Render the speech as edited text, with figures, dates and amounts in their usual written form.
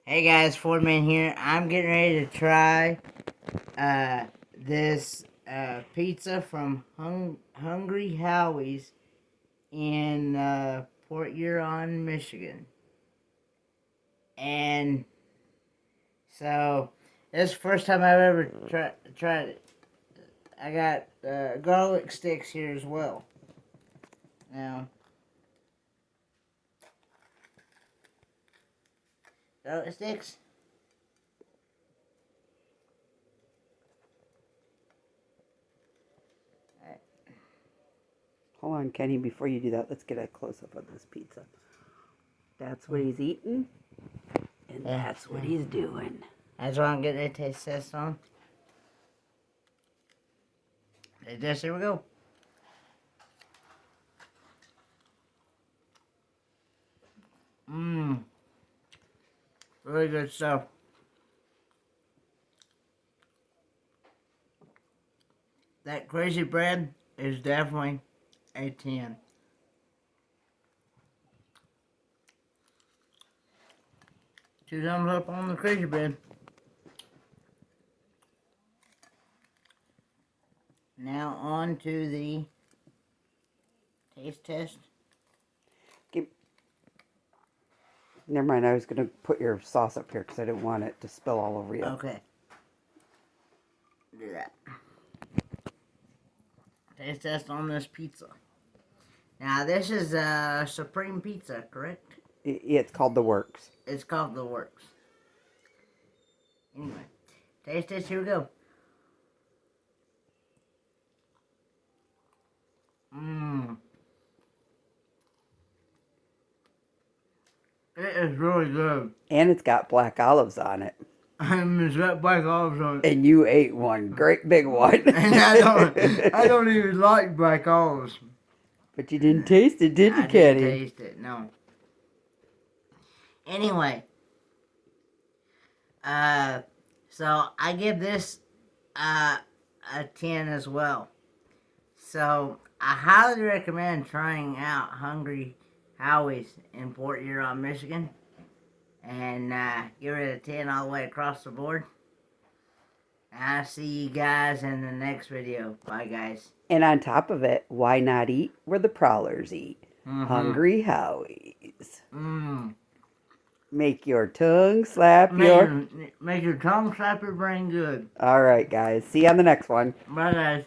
Hey guys, Fordman here. I'm getting ready to try this pizza from Hungry Howie's in Port Huron, Michigan. And so, this is the first time I've ever tried it. I got garlic sticks here as well. Now, garlic sticks. Hold on, Kenny, before you do that, let's get a close-up of this pizza. That's what he's eating, and that's what he's doing. That's what I'm getting a taste test on. Taste test, here we go. Really good stuff. That crazy bread is definitely a 10. Two thumbs up on the crazy bread. Now on to the taste test. Never mind, I was going to put your sauce up here because I didn't want it to spill all over you. Okay. Do that. Taste test on this pizza. Now this is a Supreme Pizza, correct? It's called The Works. It's called The Works. Anyway, taste test, here we go. It is really good. And it's got black olives on it. It's got black olives on it. And you ate one great big one. And I don't even like black olives. But you didn't taste it, did you, Kenny? I didn't taste it, no. Anyway, so I give this a 10 as well. So I highly recommend trying out Hungry Howie's in Port Huron, Michigan, and give it a 10 all the way across the board. I'll see you guys in the next video. Bye, guys. And on top of it, why not eat where the prowlers eat? Hungry Howie's. Make your tongue slap Make your tongue slap your brain good. All right, guys. See you on the next one. Bye, guys.